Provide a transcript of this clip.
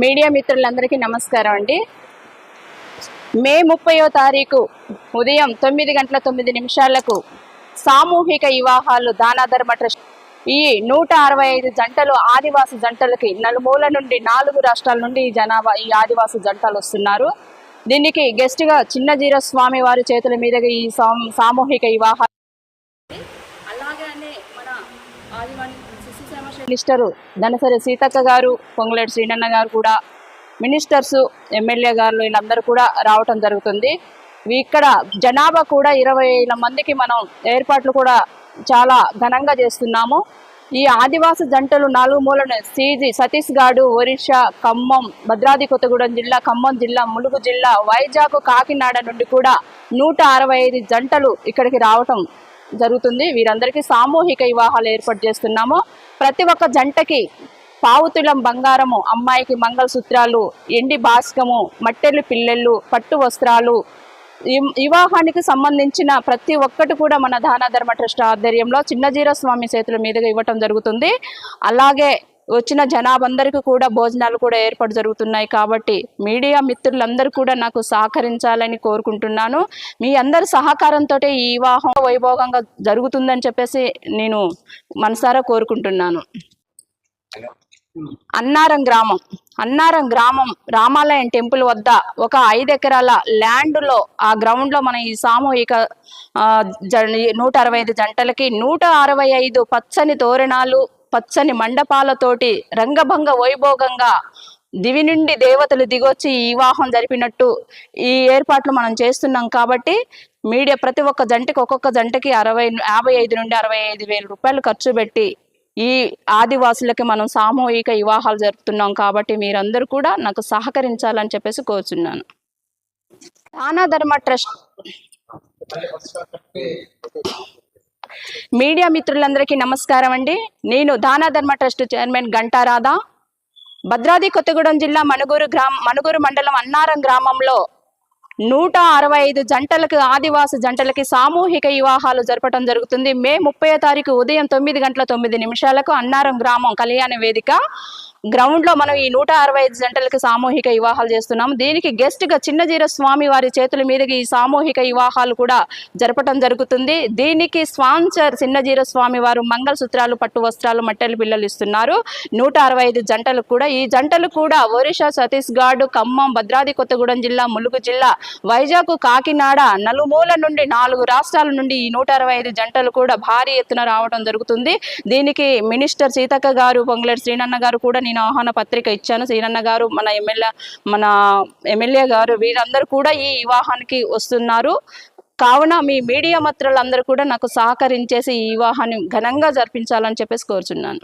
Media మిత్రులందరికీ నమస్కారం అండి. మే 30వ తారీఖు ఉదయం 9:09 సామూహిక వివాహాలు దానధర్మ ట్రస్ట్ ఈ 165 జంటలు ఆదివాసి జంటలకి నలుమూల నుండి 4 రాష్ట్రాల నుండి ఈ ఆదివాసి జంటలు వస్తున్నారు. దీనికి గెస్ట్గా చిన్నజీర స్వామి వారి చేతుల మీదుగా ఈ సామూహిక వివాహాలు అలాగే మన ఆదివాసి మినిస్టరు ధనసరి సీతక్క గారు, పొంగులేటి శ్రీనన్న గారు కూడా, మినిస్టర్స్, ఎమ్మెల్యే గారు వీళ్ళందరూ కూడా రావటం జరుగుతుంది. ఇక్కడ జనాభా కూడా 20,000 మందికి మనం ఏర్పాట్లు కూడా చాలా ఘనంగా చేస్తున్నాము. ఈ ఆదివాసి జంటలు 4 మూలన ఛత్తీస్గఢ్, ఒరిస్సా, ఖమ్మం, భద్రాద్రి కొత్తగూడెం జిల్లా, ఖమ్మం జిల్లా, ములుగు జిల్లా, వైజాగ్, కాకినాడ నుండి కూడా 165 జంటలు ఇక్కడికి రావటం జరుగుతుంది. వీరందరికీ సామూహిక వివాహాలు ఏర్పాటు చేస్తున్నాము. ప్రతి ఒక్క జంటకి పావుతులం బంగారము, అమ్మాయికి మంగళసూత్రాలు, ఎండి బాస్కము, మట్టెలు పిల్లెళ్ళు, పట్టు వస్త్రాలు, వివాహానికి సంబంధించిన ప్రతి ఒక్కటి కూడా మన దానధర్మ ట్రస్ట్ ఆధ్వర్యంలో చిన్నజీర స్వామి చేతుల మీదుగా ఇవ్వటం జరుగుతుంది. అలాగే వచ్చిన జనాభందరికీ కూడా భోజనాలు కూడా ఏర్పాటు జరుగుతున్నాయి. కాబట్టి మీడియా మిత్రులందరూ కూడా నాకు సహకరించాలని కోరుకుంటున్నాను. మీ అందరి సహకారంతో ఈ వివాహం వైభోగంగా జరుగుతుందని చెప్పేసి నేను మనసారా కోరుకుంటున్నాను. అన్నారం గ్రామం రామాలయం టెంపుల్ వద్ద ఒక 5 ఎకరాల ల్యాండ్లో ఆ గ్రౌండ్లో మన ఈ సామూహిక 165 జంటలకి 165 పచ్చని తోరణాలు, పచ్చని మండపాలతోటి రంగభంగ వైభోగంగా దివి నుండి దేవతలు దిగొచ్చి ఈ వివాహం జరిపినట్టు ఈ ఏర్పాట్లు మనం చేస్తున్నాం. కాబట్టి మీడియా ప్రతి ఒక్క జంటకి ఒక్కొక్క జంటకి 55 నుండి 65 వేల రూపాయలు ఖర్చు పెట్టి ఈ ఆదివాసులకి మనం సామూహిక వివాహాలు జరుపుతున్నాం. కాబట్టి మీరందరూ కూడా నాకు సహకరించాలని చెప్పేసి కోరుచున్నాను. దానధర్మ ట్రస్ట్ మీడియా మిత్రులందరికీ నమస్కారం అండి. నేను దానధర్మ ట్రస్ట్ చైర్మన్ గంటా రాధా. భద్రాద్రి కొత్తగూడెం జిల్లా మనుగూరు మండలం అన్నారం గ్రామంలో 165 జంటలకు ఆదివాసి జంటలకి సామూహిక వివాహాలు జరపడం జరుగుతుంది. మే 30వ తారీఖు ఉదయం 9:09 అన్నారం గ్రామం కళ్యాణ వేదిక గ్రౌండ్లో మనం ఈ 165 జంటలకి సామూహిక వివాహాలు చేస్తున్నాము. దీనికి గెస్ట్గా చిన్నజీర స్వామి వారి చేతుల మీదుగా ఈ సామూహిక వివాహాలు కూడా జరపడం జరుగుతుంది. దీనికి స్పాన్సర్ చిన్నజీర స్వామి వారు మంగళసూత్రాలు, పట్టు వస్త్రాలు, మట్టెలు పిల్లలు ఇస్తున్నారు. 165 జంటలకు కూడా ఈ జంటలు కూడా ఒరిస్సా, ఛత్తీస్గఢ్, ఖమ్మం, భద్రాద్రి కొత్తగూడెం జిల్లా, ములుగు జిల్లా, వైజాగ్, కాకినాడ నలుమూల నుండి 4 రాష్ట్రాల నుండి ఈ 165 జంటలు కూడా భారీ ఎత్తున రావడం జరుగుతుంది. దీనికి మినిస్టర్ సీతక్క గారు, పొంగులేటి శ్రీనన్న గారు కూడా నేను ఆహ్వాన పత్రిక ఇచ్చాను. శ్రీనన్న గారు, మన ఎమ్మెల్యే గారు వీరందరూ కూడా ఈ వివాహానికి వస్తున్నారు. కావున మీ మీడియా మిత్రులందరూ కూడా నాకు సహకరించేసి ఈ వివాహాన్ని ఘనంగా జరిపించాలని చెప్పేసి కోరుచున్నాను.